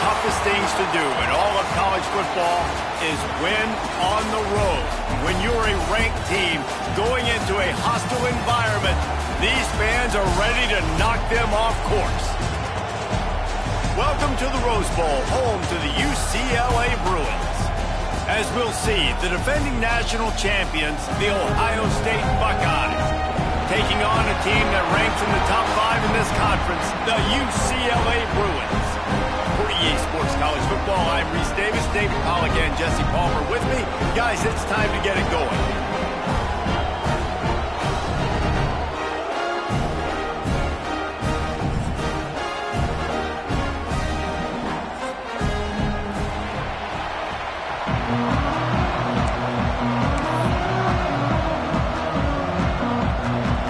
toughest things to do in all of college football is win on the road. When you're a ranked team going into a hostile environment, these fans are ready to knock them off course. Welcome to the Rose Bowl, home to the UCLA Bruins. As we'll see, the defending national champions, the Ohio State Buckeyes, taking on a team that ranks in the top 5 in this conference, the UCLA Bruins. For EA Sports College Football, I'm Reese Davis, David Pollack, and Jesse Palmer with me. Guys, it's time to get it going.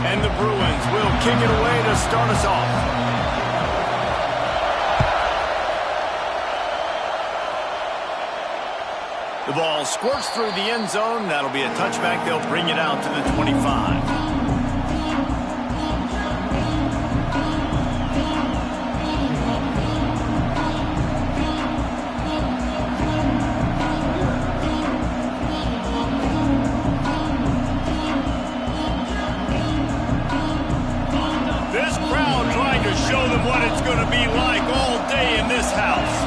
And the Bruins will kick it away to start us off. The ball squirts through the end zone. That'll be a touchback. They'll bring it out to the 25. This crowd trying to show them what it's going to be like all day in this house.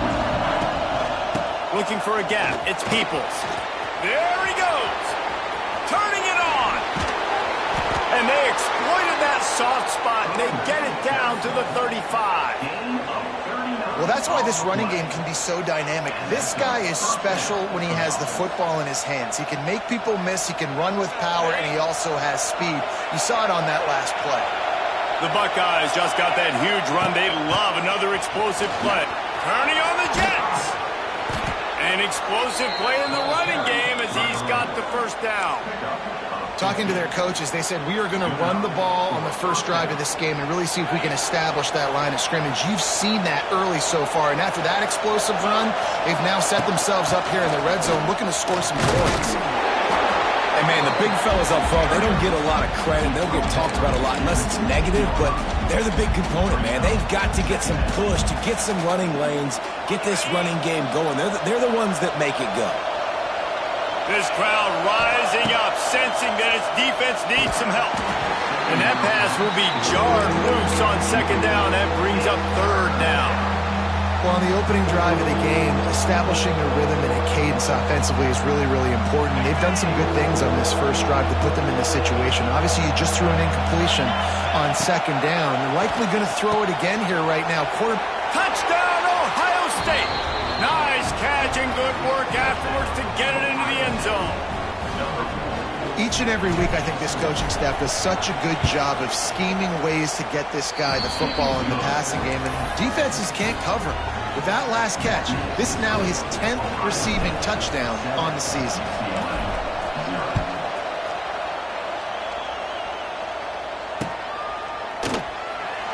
Looking for a gap. It's Peoples. There he goes. Turning it on. And they exploited that soft spot, and they get it down to the 35. Well, that's why this running game can be so dynamic. This guy is special when he has the football in his hands. He can make people miss, he can run with power, and he also has speed. You saw it on that last play. The Buckeyes just got that huge run. They love another explosive play. Turning on the Jets. An explosive play in the running game as he's got the first down. Talking to their coaches, they said, we are going to run the ball on the first drive of this game and really see if we can establish that line of scrimmage. You've seen that early so far, and after that explosive run, they've now set themselves up here in the red zone looking to score some points. And, man, the big fellas up front, they don't get a lot of credit. They'll get talked about a lot unless it's negative, but they're the big component, man. They've got to get some push, to get some running lanes, get this running game going. They're the ones that make it go. This crowd rising up, sensing that its defense needs some help. And that pass will be jarred loose on second down. That brings up third down. Well, on the opening drive of the game, establishing a rhythm and a cadence offensively is really, really important. They've done some good things on this first drive to put them in this situation. Obviously, you just threw an incompletion on second down. They're likely going to throw it again here right now. Touchdown, Ohio State! Nice catch and good work afterwards to get it into the end zone. Each and every week, I think this coaching staff does such a good job of scheming ways to get this guy the football in the passing game, and defenses can't cover. With that last catch, this is now his 10th receiving touchdown on the season.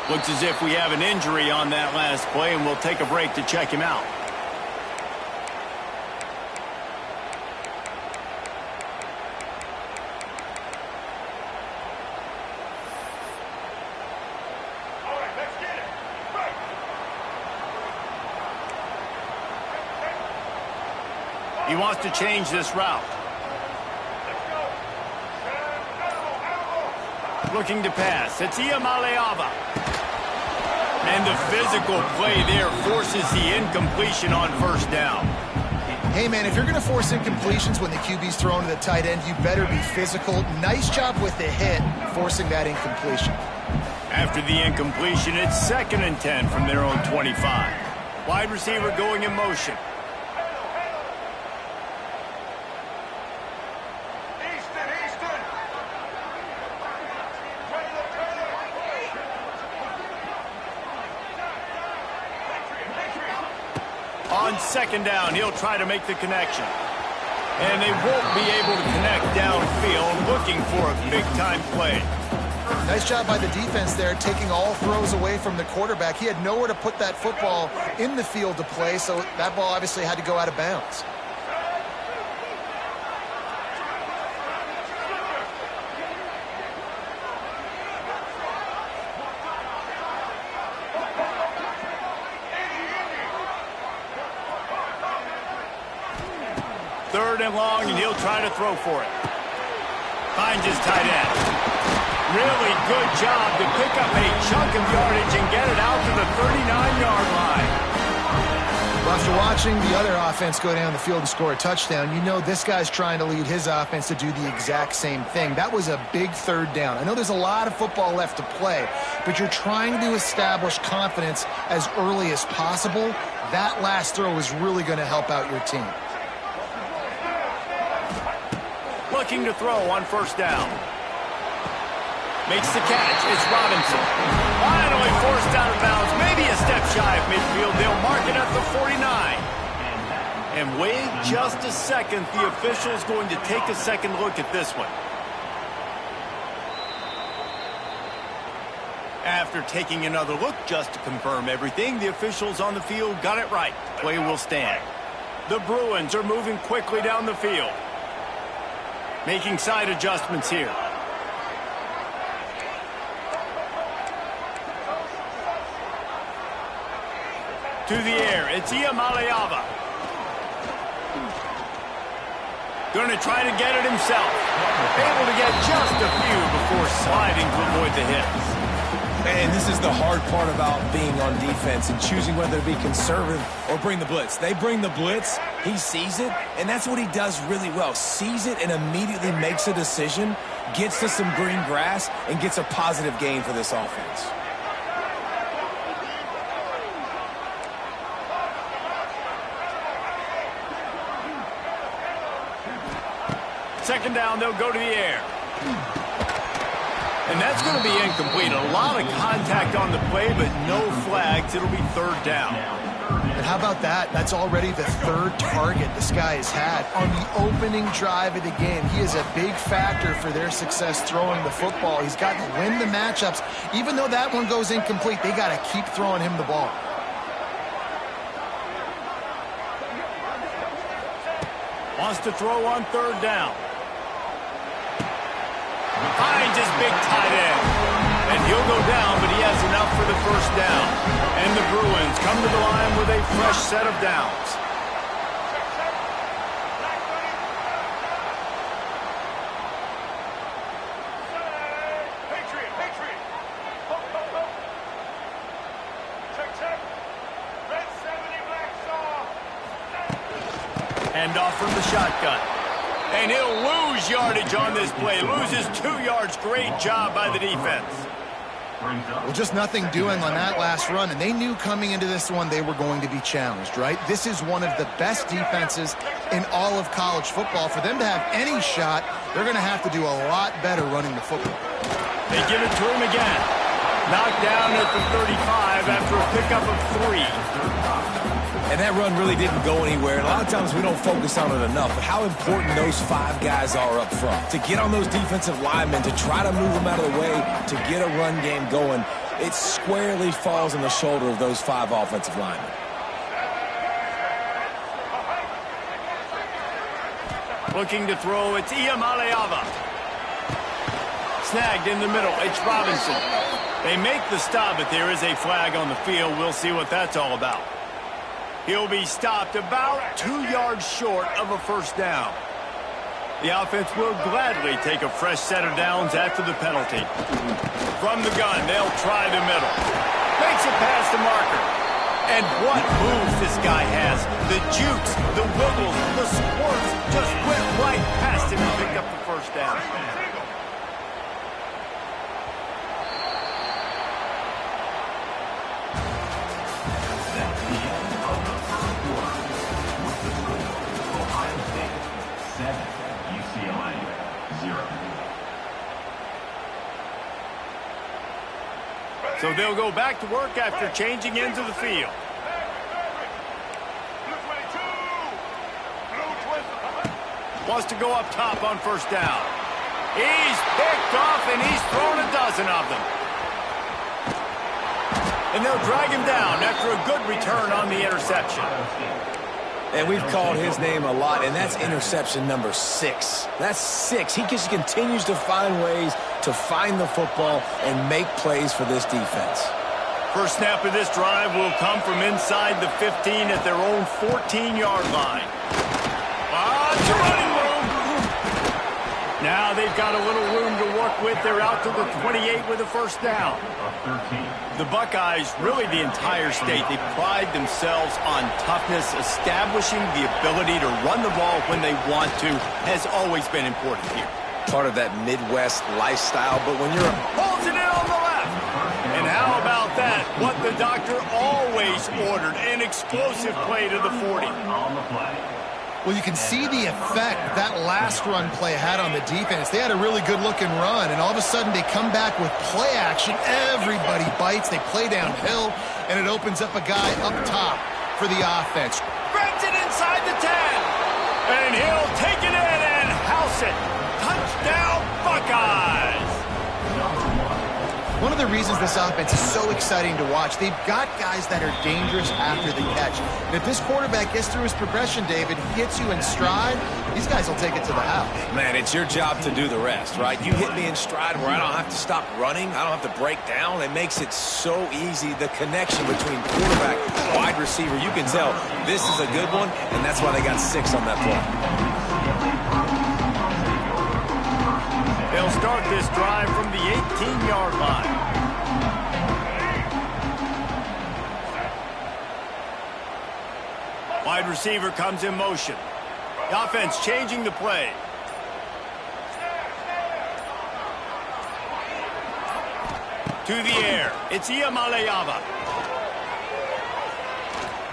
Looks as if we have an injury on that last play, and we'll take a break to check him out. He wants to change this route. Looking to pass. It's Iamaleava. And the physical play there forces the incompletion on first down. Hey, man, if you're going to force incompletions when the QB's thrown to the tight end, you better be physical. Nice job with the hit, forcing that incompletion. After the incompletion, it's 2nd and 10 from their own 25. Wide receiver going in motion. On second down, he'll try to make the connection. And they won't be able to connect downfield, looking for a big-time play. Nice job by the defense there, taking all throws away from the quarterback. He had nowhere to put that football in the field to play, so that ball obviously had to go out of bounds. 3rd and long, and he'll try to throw for it. Finds his tight end. Really good job to pick up a chunk of yardage and get it out to the 39-yard line. Well, after watching the other offense go down the field and score a touchdown, you know this guy's trying to lead his offense to do the exact same thing. That was a big 3rd down. I know there's a lot of football left to play, but you're trying to establish confidence as early as possible. That last throw is really going to help out your team. Looking to throw on 1st down. Makes the catch. It's Robinson. Finally forced out of bounds. Maybe a step shy of midfield. They'll mark it at the 49. And wait just a second. The official's going to take a second look at this one. After taking another look just to confirm everything, the officials on the field got it right. Play will stand. The Bruins are moving quickly down the field. Making side adjustments here. To the air, it's Iamaleava. Going to try to get it himself. Able to get just a few before sliding to avoid the hits. And this is the hard part about being on defense and choosing whether to be conservative or bring the blitz. They bring the blitz, he sees it, and that's what he does really well. Sees it and immediately makes a decision, gets to some green grass, and gets a positive gain for this offense. 2nd down, they'll go to the air. And that's going to be incomplete. A lot of contact on the play, but no flags. It'll be 3rd down. And how about that? That's already the 3rd target this guy has had on the opening drive of the game. He is a big factor for their success throwing the football. He's got to win the matchups. Even though that one goes incomplete, they got to keep throwing him the ball. Wants to throw on 3rd down. Finds his big tight end. And he'll go down, but he has enough for the 1st down. And the Bruins come to the line with a fresh set of downs. Patriot. Check. Red 70, black saw. Hand off from the shotgun. And he'll lose yardage on this play. Loses 2 yards. Great job by the defense. Well, just nothing doing on that last run, and they knew coming into this one they were going to be challenged, right? This is one of the best defenses in all of college football. For them to have any shot, they're going to have to do a lot better running the football. They give it to him again. Knocked down at the 35 after a pickup of 3. And that run really didn't go anywhere. And a lot of times we don't focus on it enough, but how important those 5 guys are up front. To get on those defensive linemen, to try to move them out of the way, to get a run game going, it squarely falls on the shoulder of those 5 offensive linemen. Looking to throw, it's Iamaleava. Snagged in the middle, it's Robinson. They make the stop, but there is a flag on the field. We'll see what that's all about. He'll be stopped about 2 yards short of a 1st down. The offense will gladly take a fresh set of downs after the penalty. From the gun, they'll try the middle. Makes it past the marker. And what moves this guy has. The jukes, the wiggles, the squirts just went right past him and picked up the 1st down. So they'll go back to work after changing into the field. Wants to go up top on 1st down. He's picked off, and he's thrown a dozen of them. And they'll drag him down after a good return on the interception. And we've called his name a lot, and that's interception number 6. That's 6. He just continues to find ways to find the football and make plays for this defense. First snap of this drive will come from inside the 15 at their own 14-yard line. It's a running room. Now they've got a little room to work with. They're out to the 28 with a first down. The Buckeyes, really the entire state, they pride themselves on toughness. Establishing the ability to run the ball when they want to has always been important here. Part of that Midwest lifestyle, but when you're... Holds it in on the left. And how about that? What the doctor always ordered, an explosive play to the 40. Well, you can see the effect that last run play had on the defense. They had a really good-looking run, and all of a sudden they come back with play action. Everybody bites. They play downhill, and it opens up a guy up top for the offense. Grabs it inside the 10. And he'll take it in and house it. Touchdown, Buckeyes! One of the reasons this offense is so exciting to watch, they've got guys that are dangerous after the catch. And if this quarterback gets through his progression, David, he hits you in stride, these guys will take it to the house. Man, it's your job to do the rest, right? You hit me in stride where I don't have to stop running. I don't have to break down. It makes it so easy. The connection between quarterback and wide receiver, you can tell this is a good one, and that's why they got 6 on that play. They'll start this drive from the 18-yard line. Wide receiver comes in motion. The offense changing the play. To the air. It's Iamaleava.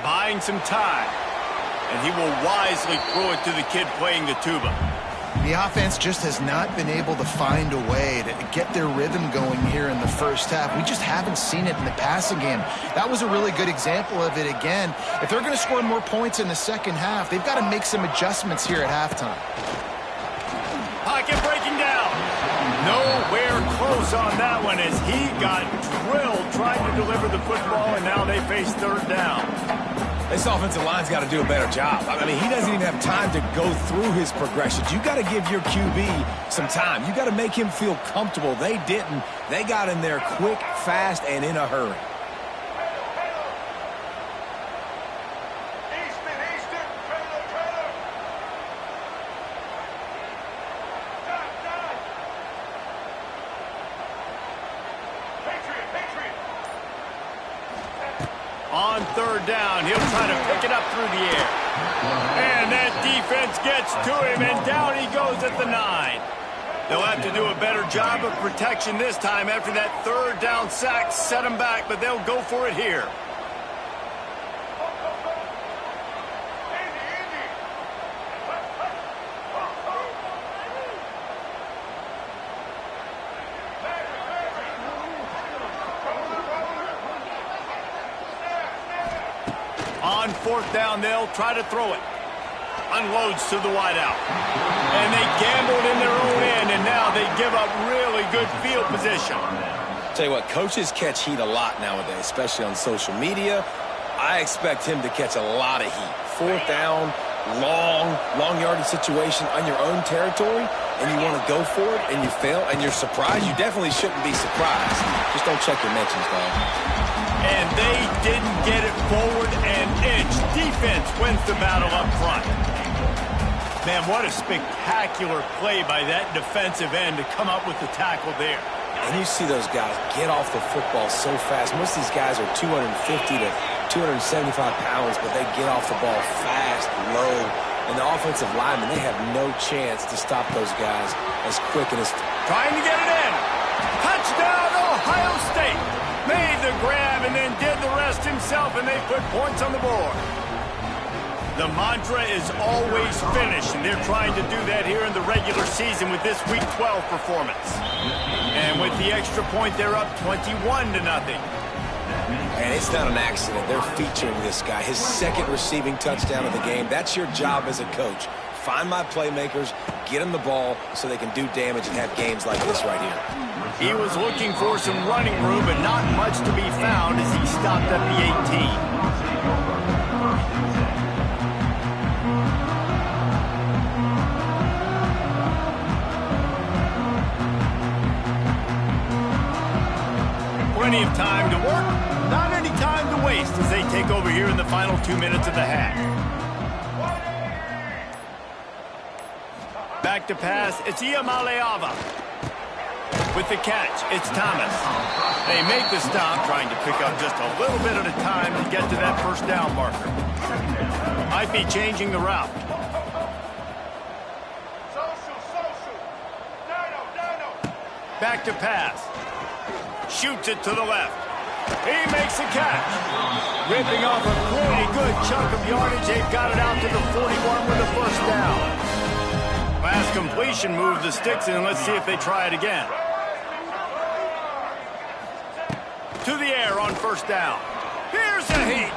Buying some time. And he will wisely throw it to the kid playing the tuba. The offense just has not been able to find a way to get their rhythm going here in the first half. We just haven't seen it in the passing game. That was a really good example of it again. If they're going to score more points in the second half, they've got to make some adjustments here at halftime. Pocket breaking down. Nowhere close on that one as he got drilled trying to deliver the football, and now they face third down. This offensive line's got to do a better job. I mean, he doesn't even have time to go through his progressions. You got to give your QB some time. You got to make him feel comfortable. They didn't. They got in there quick, fast, and in a hurry. On third down, he'll try to pick it up through the air. And that defense gets to him, and down he goes at the 9. They'll have to do a better job of protection this time after that third down sack set him back, but they'll go for it here. On fourth down, they'll try to throw it. Unloads to the wideout. And they gambled in their own end, and now they give up really good field position. Tell you what, coaches catch heat a lot nowadays, especially on social media. I expect him to catch a lot of heat. Fourth down, long yardage situation on your own territory, and you want to go for it, and you fail, and you're surprised. You definitely shouldn't be surprised. Just don't check your mentions, dog. And they didn't get it forward an inch. Defense wins the battle up front. Man, what a spectacular play by that defensive end to come up with the tackle there. And you see those guys get off the football so fast. Most of these guys are 250 to 275 pounds, but they get off the ball fast, low. And the offensive linemen, they have no chance to stop those guys as quick and as... Trying to get it in. Touchdown, Ohio State. Made the grab and then did the rest himself, and they put points on the board. The mantra is always finish, and they're trying to do that here in the regular season with this Week 12 performance. And with the extra point, they're up 21-0. And it's not an accident. They're featuring this guy, his second receiving touchdown of the game. That's your job as a coach. Find my playmakers, get them the ball so they can do damage and have games like this right here. He was looking for some running room, but not much to be found as he stopped at the 18. Plenty of time to work, not any time to waste as they take over here in the final 2 minutes of the half. Back to pass, it's Iamaleava. With the catch, it's Thomas. They make the stop, trying to pick up just a little bit at a time to get to that first down marker. Might be changing the route. Back to pass. Shoots it to the left. He makes the catch. Ripping off a pretty good chunk of yardage. They've got it out to the 41 with the first down. Last completion moved the sticks in. Let's see if they try it again. To the air on first down. Here's a heat.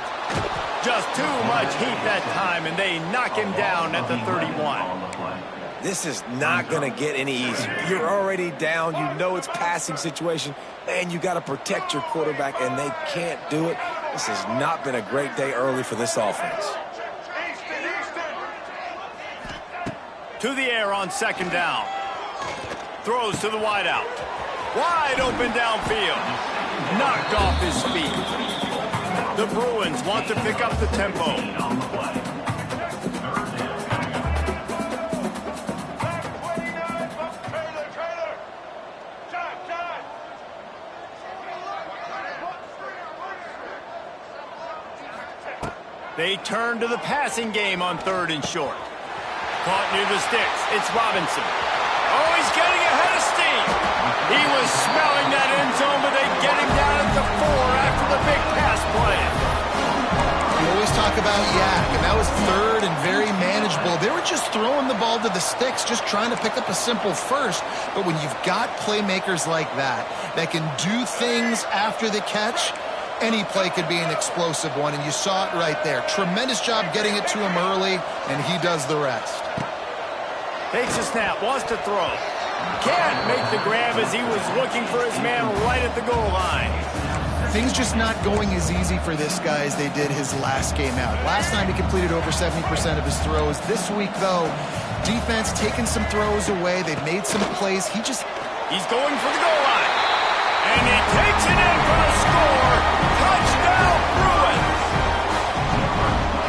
Just too much heat that time, and they knock him down at the 31. This is not going to get any easier. You're already down. You know it's passing situation, and you got to protect your quarterback, and they can't do it. This has not been a great day early for this offense. To the air on second down. Throws to the wideout. Wide open downfield. Knocked off his feet. The Bruins want to pick up the tempo. They turn to the passing game on third and short. Caught near the sticks. It's Robinson. Oh, he's getting ahead of steam. He was smelling that end zone, but they get him down at the 4 after the big pass play. You always talk about yak, and that was third and very manageable. They were just throwing the ball to the sticks, just trying to pick up a simple first. But when you've got playmakers like that can do things after the catch, any play could be an explosive one, and you saw it right there. Tremendous job getting it to him early, and he does the rest. Takes a snap, wants to throw. Can't make the grab as he was looking for his man right at the goal line. Things just not going as easy for this guy as they did his last game out. Last time he completed over 70% of his throws. This week, though, defense taking some throws away. They've made some plays. He's going for the goal line. And he takes it in for the score. Touchdown, Bruins!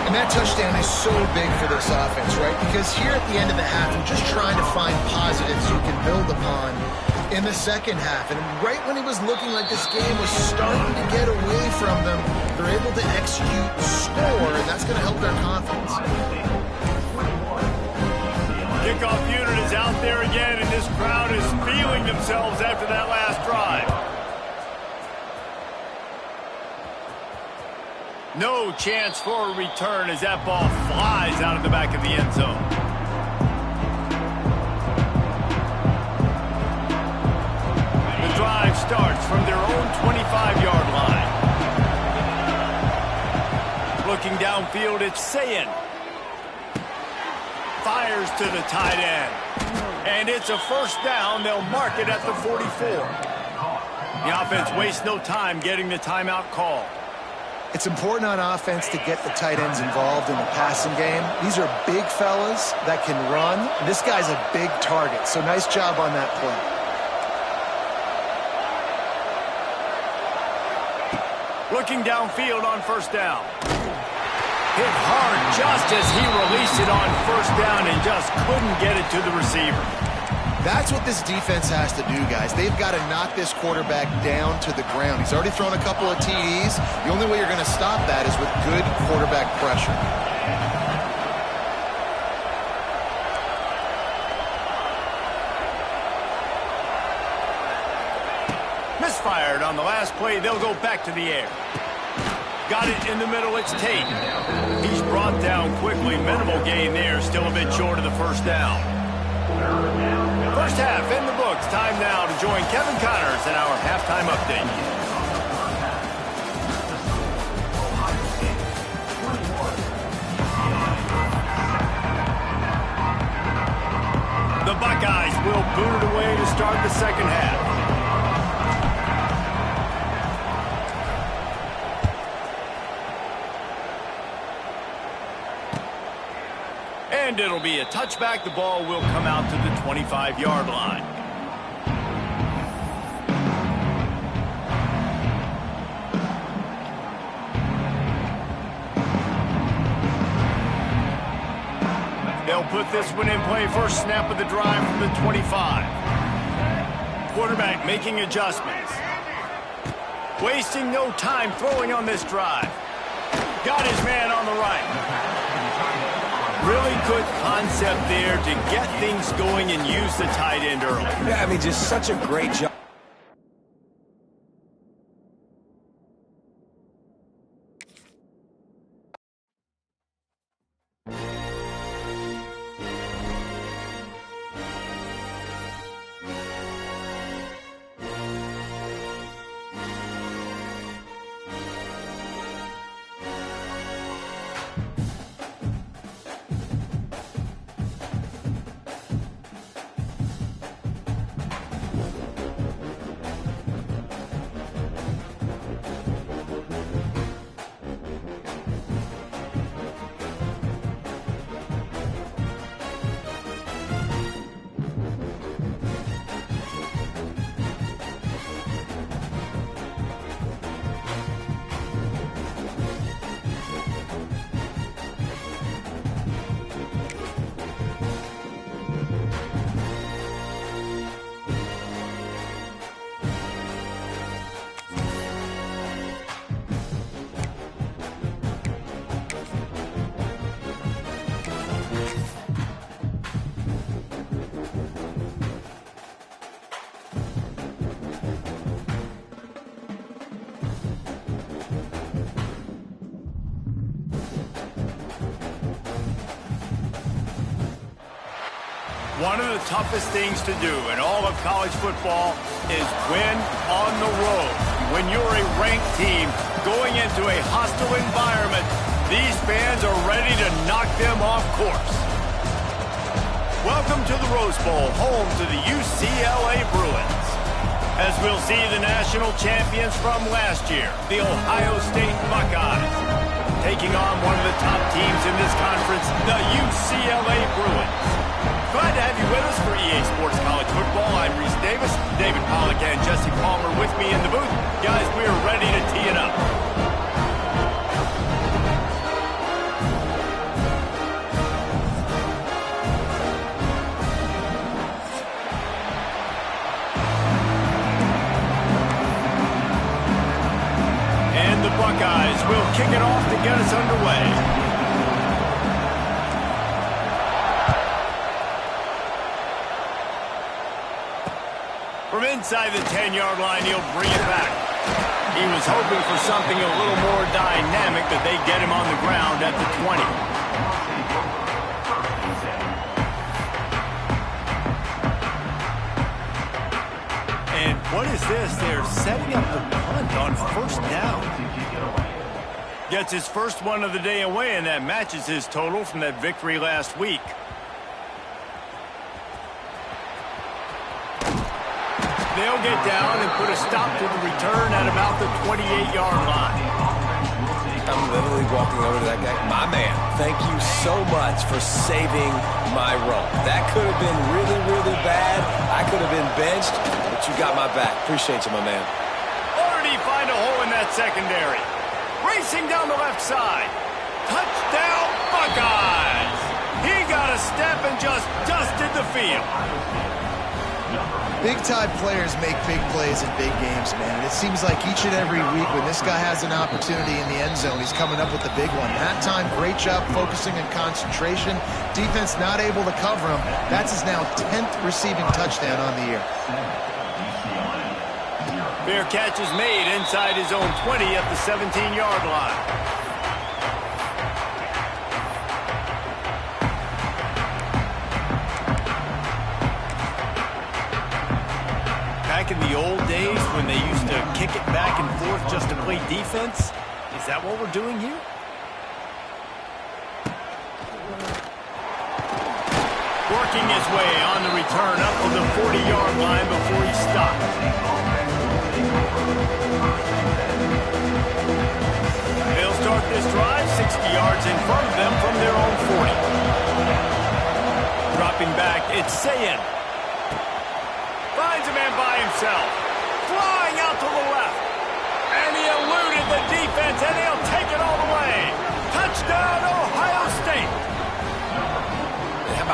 And that touchdown is so big for this offense, right? Because here at the end of the half, you're just trying to find positives you can build upon in the second half. And right when it was looking like this game was starting to get away from them, they're able to execute, score, and that's going to help their confidence. Kickoff unit is out there again, and this crowd is feeling themselves after that last drive. No chance for a return as that ball flies out of the back of the end zone. The drive starts from their own 25-yard line. Looking downfield, it's Sayin. Fires to the tight end. And it's a first down. They'll mark it at the 44. The offense wastes no time getting the timeout call. It's important on offense to get the tight ends involved in the passing game. These are big fellas that can run. This guy's a big target, so nice job on that play. Looking downfield on first down. Hit hard just as he released it on first down and just couldn't get it to the receiver. That's what this defense has to do, guys. They've got to knock this quarterback down to the ground. He's already thrown a couple of TDs. The only way you're going to stop that is with good quarterback pressure. Misfired on the last play. They'll go back to the air. Got it in the middle. It's Tate. He's brought down quickly. Minimal gain there. Still a bit short of the first down. First half in the books. Time now to join Kevin Connors in our halftime update. The Buckeyes will boot it away to start the second half. And it'll be a touchback. The ball will come out to the 25-yard line. They'll They'll put this one in play first snap of the drive from the 25. Quarterback making adjustments. Wasting no time throwing on this drive. Got his man on the right. Really good concept there to get things going and use the tight end early. Yeah, I mean, just such a great job. One of the toughest things to do in all of college football is win on the road. When you're a ranked team going into a hostile environment, these fans are ready to knock them off course. Welcome to the Rose Bowl, home to the UCLA Bruins. As we'll see the national champions from last year, the Ohio State Buckeyes, taking on one of the top teams in this conference, the UCLA Bruins. Glad to have you with us for EA Sports College Football. I'm Reese Davis, David Pollack and Jesse Palmer with me in the booth. Guys, we are ready to tee it up. And the Buckeyes will kick it off to get us underway. From inside the 10-yard line, he'll bring it back. He was hoping for something a little more dynamic, but they get him on the ground at the 20. And what is this? They're setting up the punt on first down. Gets his first one of the day away, and that matches his total from that victory last week. They'll get down and put a stop to the return at about the 28-yard line. I'm literally walking over to that guy. My man, thank you so much for saving my run. That could have been really, really bad. I could have been benched, but you got my back. Appreciate you, my man. Or did he find a hole in that secondary? Racing down the left side. Touchdown, Buckeyes! He got a step and just dusted the field. Big-time players make big plays in big games, man. And it seems like each and every week when this guy has an opportunity in the end zone, he's coming up with the big one. That time, great job focusing and concentration. Defense not able to cover him. That's his now 10th receiving touchdown on the year. Fair catch is made inside his own 20 at the 17-yard line. Back in the old days when they used to kick it back and forth just to play defense? Is that what we're doing here? Working his way on the return up to the 40-yard line before he stopped. They'll start this drive 60 yards in front of them from their own 40. Dropping back, it's Sayin. Finds a man by himself. Flying out to the left. And he eluded the defense, and he'll take it all the way. Touchdown, Ohio State.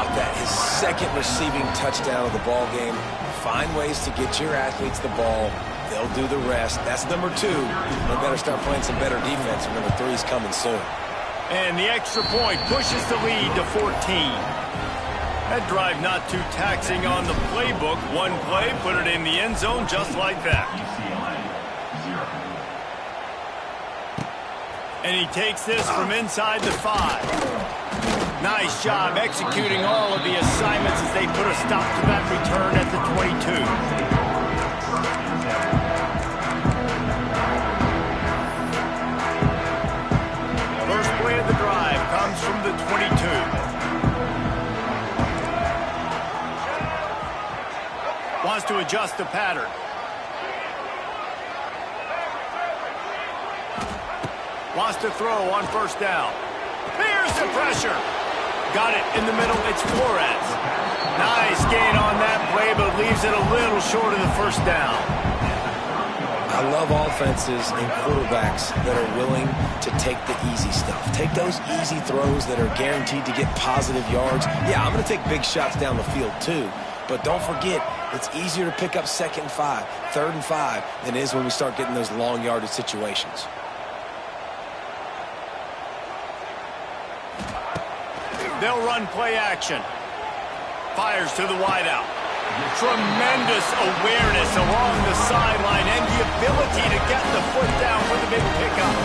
about that? His second receiving touchdown of the ball game. Find ways to get your athletes the ball. They'll do the rest. That's number 2. They better start playing some better defense. Number 3 is coming soon. And the extra point pushes the lead to 14. That drive not too taxing on the playbook. One play, put it in the end zone just like that. And he takes this from inside the 5. Nice job executing all of the assignments as they put a stop to that return at the 22. First play of the drive comes from the 22. Wants to adjust the pattern. Wants to throw on first down. Here's the pressure. Got it in the middle. It's Flores. Nice gain on that play, but leaves it a little short of the first down. I love offenses and quarterbacks that are willing to take the easy stuff. Take those easy throws that are guaranteed to get positive yards. Yeah, I'm going to take big shots down the field too. But don't forget, it's easier to pick up 2nd and 5, 3rd and 5 than it is when we start getting those long yardage situations. They'll run play action. Fires to the wideout. Tremendous awareness along the sideline and the ability to get the foot down for the big pickup.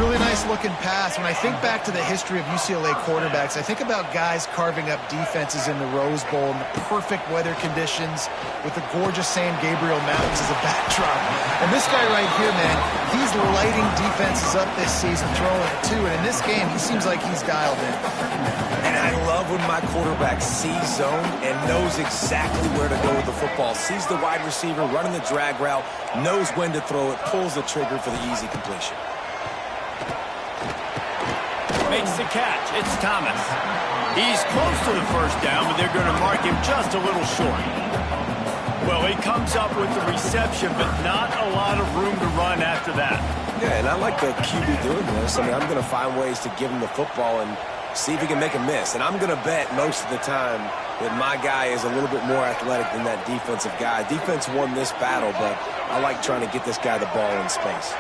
Really nice looking pass. When I think back to the history of UCLA quarterbacks, I think about guys carving up defenses in the Rose Bowl in the perfect weather conditions with the gorgeous San Gabriel Mountains as a backdrop. And this guy right here, man, he's lighting defenses up this season, throwing it too. And in this game, he seems like he's dialed in. And I love when my quarterback sees zone and knows exactly where to go with the football. Sees the wide receiver running the drag route, knows when to throw it, pulls the trigger for the easy completion. Makes the catch. It's Thomas. He's close to the first down, but they're going to mark him just a little short. Well, he comes up with the reception, but not a lot of room to run after that. Yeah, and I like the QB doing this. I mean, I'm going to find ways to give him the football and see if he can make a miss. And I'm going to bet most of the time that my guy is a little bit more athletic than that defensive guy. Defense won this battle, but I like trying to get this guy the ball in space.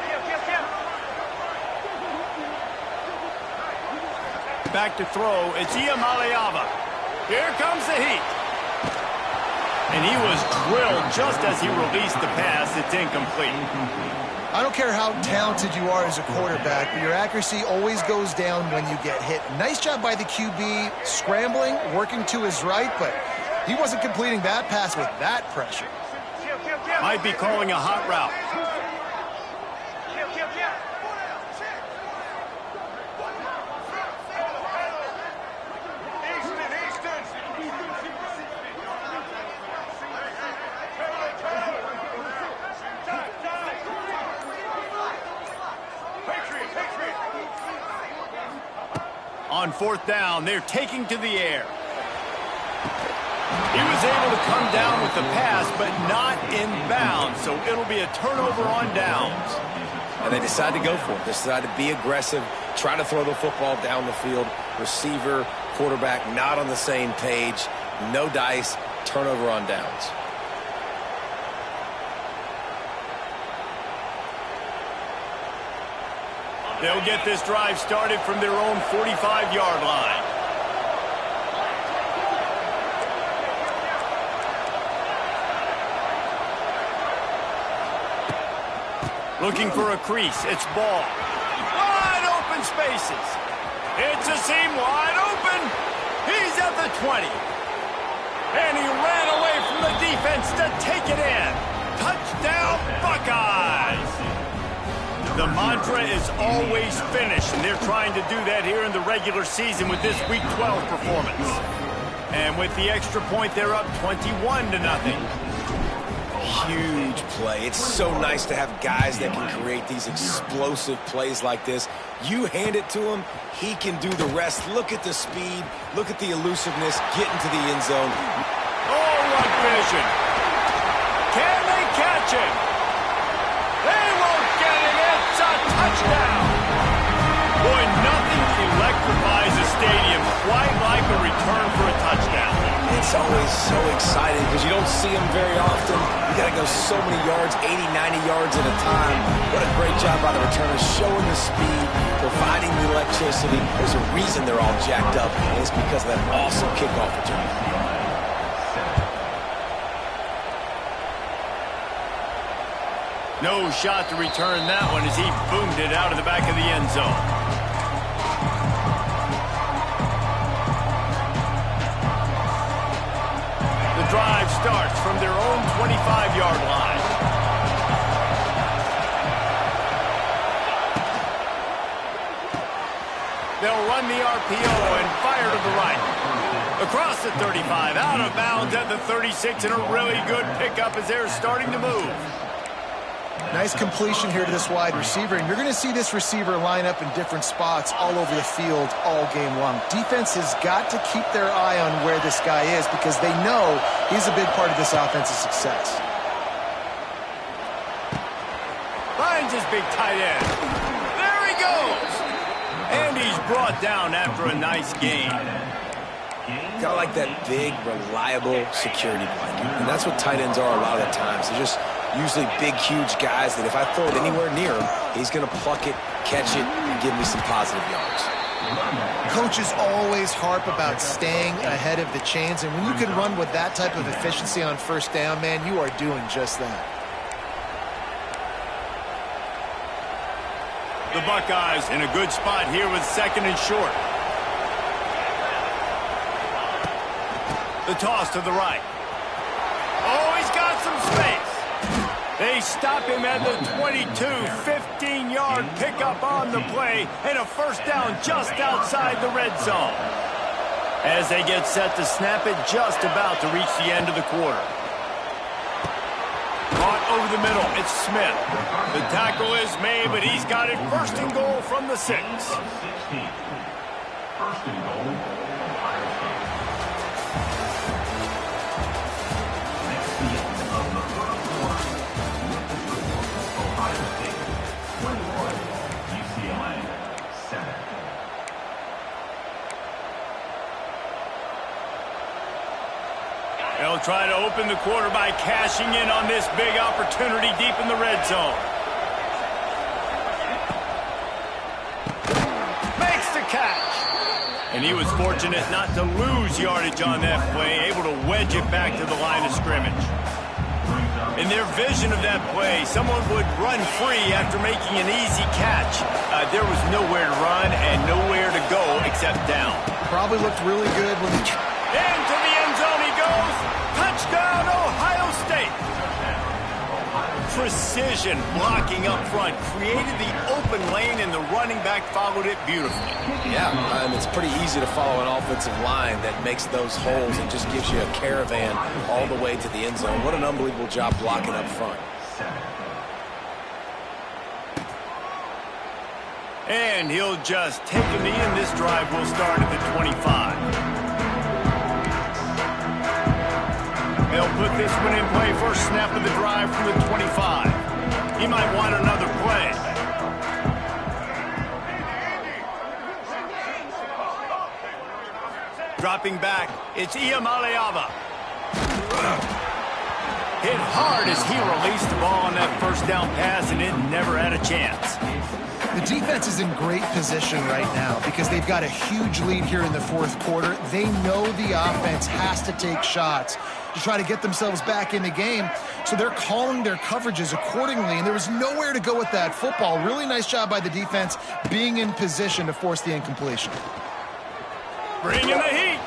Back to throw. It's Iamaleava. Here comes the heat. And he was drilled just as he released the pass. It's incomplete. I don't care how talented you are as a quarterback, but your accuracy always goes down when you get hit. Nice job by the QB scrambling, working to his right, but he wasn't completing that pass with that pressure. Might be calling a hot route. On fourth down, they're taking to the air. He was able to come down with the pass, but not in bounds, so it'll be a turnover on downs. And they decide to go for it. They decide to be aggressive, try to throw the football down the field. Receiver, quarterback, not on the same page. No dice, turnover on downs. They'll get this drive started from their own 45-yard line. Looking for a crease. It's Ball. Wide open spaces. It's a seam wide open. He's at the 20. And he ran away from the defense to take it in. Touchdown, Buckeyes. The mantra is always finish, and they're trying to do that here in the regular season with this Week 12 performance. And with the extra point, they're up 21-0. Huge play. It's so nice to have guys that can create these explosive plays like this. You hand it to him, he can do the rest. Look at the speed. Look at the elusiveness. Get into the end zone. Oh, what vision. Can they catch him? They won't get him. It's a touchdown. Boy, nothing electrifies a stadium quite like a return for a touchdown. see them very often. You got to go so many yards, 80, 90 yards at a time. What a great job by the returners, showing the speed, providing the electricity. There's a reason they're all jacked up, and it's because of that awesome kickoff return. No shot to return that one as he boomed it out of the back of the end zone. The drive starts from their own 25-yard line. They'll run the RPO and fire to the right. Across the 35, out of bounds at the 36, and a really good pickup as they're starting to move. Nice completion here to this wide receiver, and you're going to see this receiver line up in different spots all over the field all game long. Defense has got to keep their eye on where this guy is because they know he's a big part of this offense's success. Finds his big tight end. There he goes. And he's brought down after a nice gain. Got like that big, reliable security blanket. And that's what tight ends are a lot of the times. They're just usually big, huge guys that if I throw it anywhere near him, he's going to pluck it, catch it, and give me some positive yards. Coaches always harp about staying ahead of the chains, and when you can run with that type of efficiency on first down, man, you are doing just that. The Buckeyes in a good spot here with second and short. The toss to the right. Oh, he's got some space. They stop him at the 22, 15-yard pickup on the play, and a first down just outside the red zone. As they get set to snap it, just about to reach the end of the quarter. Caught over the middle, it's Smith. The tackle is made, but he's got it first and goal from the 6. First and goal. They'll try to open the quarter by cashing in on this big opportunity deep in the red zone. Makes the catch. And he was fortunate not to lose yardage on that play, able to wedge it back to the line of scrimmage. In their vision of that play, someone would run free after making an easy catch. There was nowhere to run and nowhere to go except down. Probably looked really good when he... Into the end zone he goes. Touchdown, Ohio State. Precision blocking up front created the open lane, and the running back followed it beautifully. Yeah, it's pretty easy to follow an offensive line that makes those holes and just gives you a caravan all the way to the end zone. What an unbelievable job blocking up front. And he'll just take a knee, and this drive will start at the 25. They'll put this one in play. First snap of the drive from the 25. He might want another play. Dropping back, it's Iamaleava. Hit hard as he released the ball on that first down pass, and it never had a chance. The defense is in great position right now because they've got a huge lead here in the fourth quarter. They know the offense has to take shots to try to get themselves back in the game, so they're calling their coverages accordingly, and there was nowhere to go with that football. Really nice job by the defense being in position to force the incompletion. Bring in the heat.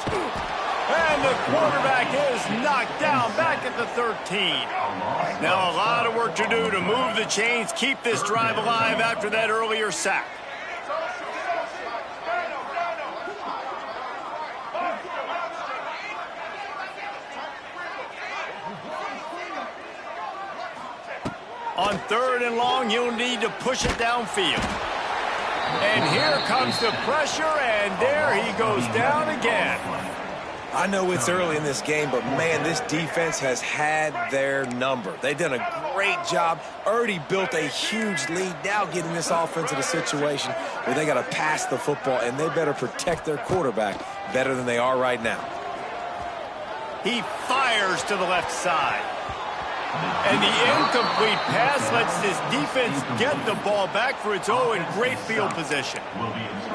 And the quarterback is knocked down back at the 13. Now a lot of work to do to move the chains, keep this drive alive after that earlier sack. On third and long, you'll need to push it downfield. And here comes the pressure, and there he goes down again. I know it's early in this game, but, man, this defense has had their number. They've done a great job, already built a huge lead, now getting this offense in a situation where they got to pass the football, and they better protect their quarterback better than they are right now. He fires to the left side. And the incomplete pass lets this defense get the ball back for its own in great field position.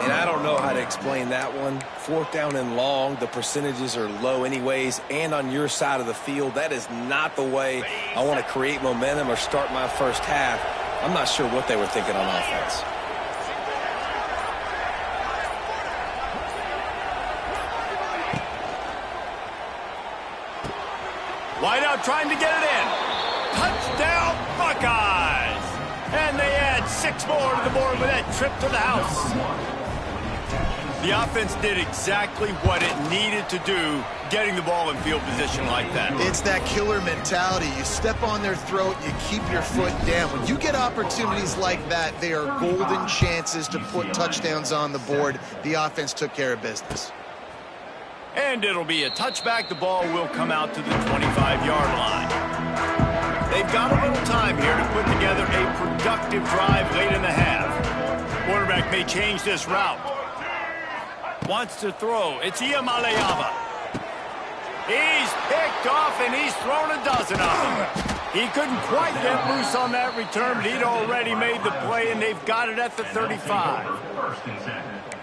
And I don't know how to explain that one. 4th down and long, the percentages are low anyways, and on your side of the field, that is not the way I want to create momentum or start my first half. I'm not sure what they were thinking on offense. Wideout trying to get it in. Touchdown, Buckeyes! And they add 6 more to the board with that trip to the house. The offense did exactly what it needed to do, getting the ball in field position like that. It's that killer mentality. You step on their throat, you keep your foot down. When you get opportunities like that, they are golden chances to put touchdowns on the board. The offense took care of business. And it'll be a touchback. The ball will come out to the 25-yard line. They've got a little time here to put together a productive drive late in the half. Quarterback may change this route. Wants to throw. It's Iamaleava. He's picked off, and he's thrown a dozen of them. He couldn't quite get loose on that return, but he'd already made the play, and they've got it at the 35.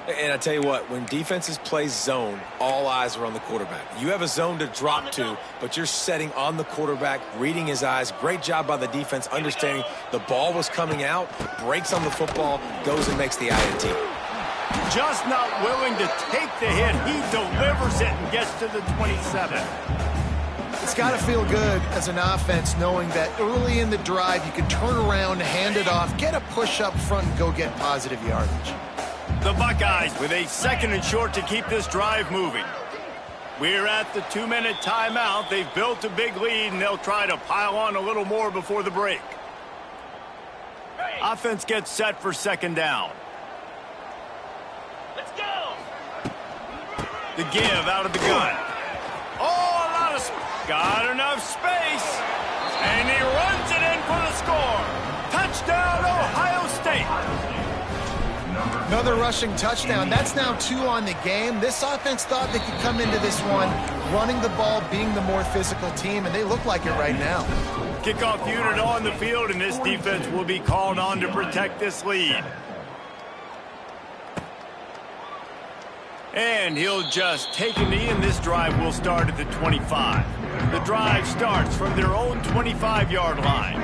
And I tell you what, when defenses play zone, all eyes are on the quarterback. You have a zone to drop to, but you're setting on the quarterback, reading his eyes. Great job by the defense, understanding the ball was coming out, breaks on the football, goes and makes the INT. Just not willing to take the hit. He delivers it and gets to the 27. It's got to feel good as an offense knowing that early in the drive you can turn around, hand it off, get a push up front, and go get positive yardage. The Buckeyes with a 2nd and short to keep this drive moving. We're at the 2-minute timeout. They've built a big lead, and they'll try to pile on a little more before the break. Offense gets set for 2nd down. Let's go! The give out of the gun. Oh, a lot of got enough space. And he runs it in for the score. Touchdown, Ohio State. Another rushing touchdown. That's now 2 on the game. This offense thought they could come into this one running the ball, being the more physical team, and they look like it right now. Kickoff unit on the field, and this defense will be called on to protect this lead. And he'll just take a knee, and this drive will start at the 25. The drive starts from their own 25-yard line.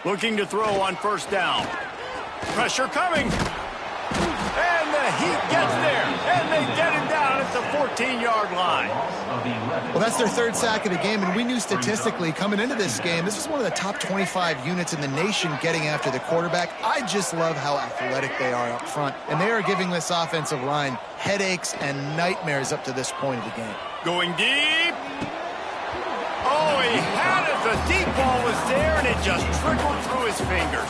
Looking to throw on 1st down. Pressure coming. And the Heat gets there. And they get him down at the 14-yard line. Well, that's their 3rd sack of the game, and we knew statistically coming into this game, this was one of the top 25 units in the nation getting after the quarterback. I just love how athletic they are up front, and they are giving this offensive line headaches and nightmares up to this point of the game. Going deep. Oh, he had it. The deep ball was there, and it just trickled through his fingers.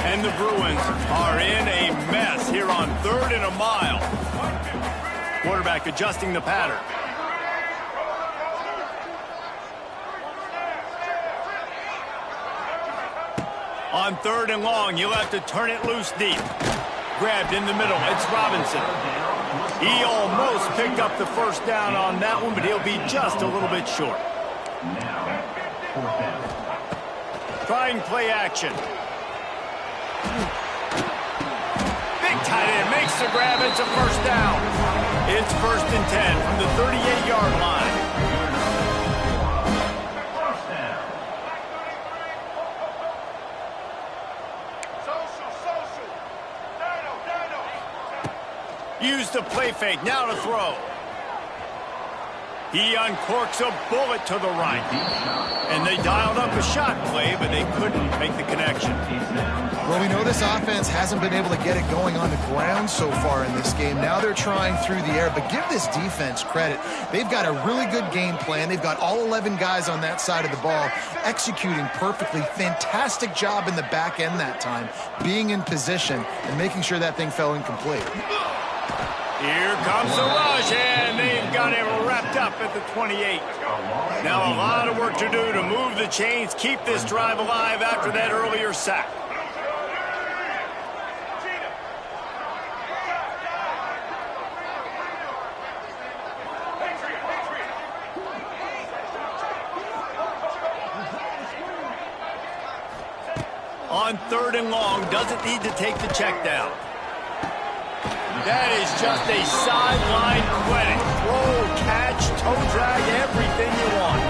And the Bruins are in a mess here on 3rd and a mile. Quarterback adjusting the pattern. On 3rd and long, you'll have to turn it loose deep. Grabbed in the middle. It's Robinson. He almost picked up the 1st down on that one, but he'll be just a little bit short. Trying play action. Big tight end makes the grab. It's a 1st down. It's 1st and 10 from the 38-yard line. Use the play fake. Now to throw. He uncorks a bullet to the right. And they dialed up a shot play, but they couldn't make the connection. Well, we know this offense hasn't been able to get it going on the ground so far in this game. Now they're trying through the air, but give this defense credit. They've got a really good game plan. They've got all 11 guys on that side of the ball executing perfectly. Fantastic job in the back end that time, being in position and making sure that thing fell incomplete. Here comes the rush, and they've got him wrapped up at the 28. Now a lot of work to do to move the chains, keep this drive alive after that earlier sack. On 3rd and long, doesn't need to take the check down. That is just a sideline clinic. Throw, catch, toe drag, everything you want.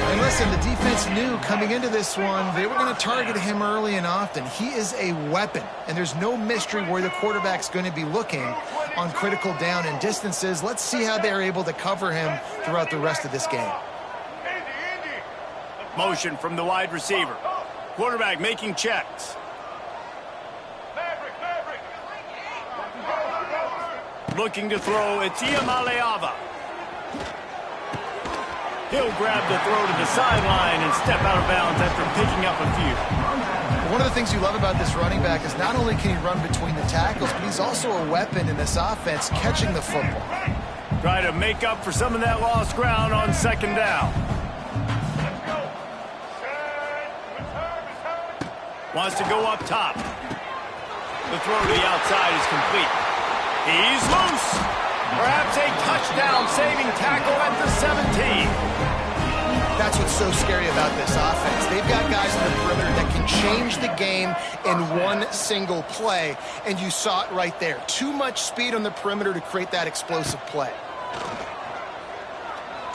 And listen, the defense knew coming into this one, they were going to target him early and often. He is a weapon, and there's no mystery where the quarterback's going to be looking on critical down and distances. Let's see how they're able to cover him throughout the rest of this game. Motion from the wide receiver. Quarterback making checks. Looking to throw, it's Iamaleava. He'll grab the throw to the sideline and step out of bounds after picking up a few. One of the things you love about this running back is not only can he run between the tackles, but he's also a weapon in this offense catching the football. Try to make up for some of that lost ground on 2nd down. Wants to go up top. The throw to the outside is complete. He's loose. Perhaps a touchdown-saving tackle at the 17. That's what's so scary about this offense. They've got guys in the perimeter that can change the game in one single play, and you saw it right there. Too much speed on the perimeter to create that explosive play.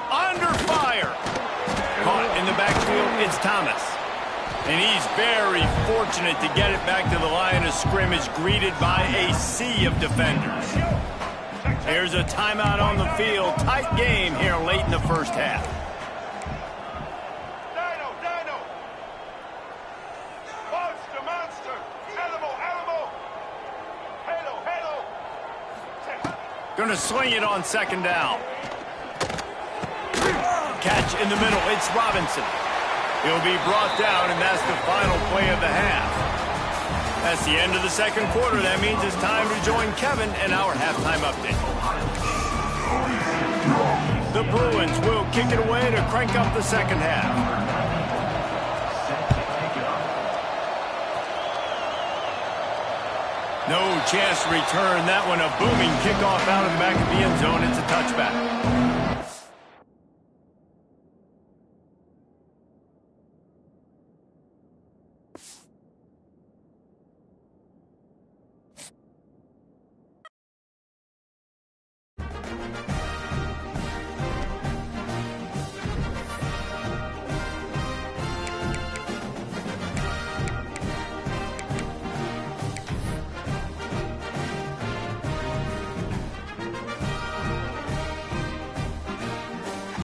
Under fire. Caught in the backfield, it's Thomas. And he's very fortunate to get it back to the line of scrimmage, greeted by a sea of defenders. Here's a timeout on the field. Tight game here late in the first half. Dino. Monster. Alamo. Halo. Gonna swing it on 2nd down. Catch in the middle, it's Robinson. He'll be brought down, and that's the final play of the half. That's the end of the 2nd quarter. That means it's time to join Kevin and our halftime update. The Bruins will kick it away to crank up the 2nd half. No chance to return that one. A booming kickoff out of the back of the end zone. It's a touchback.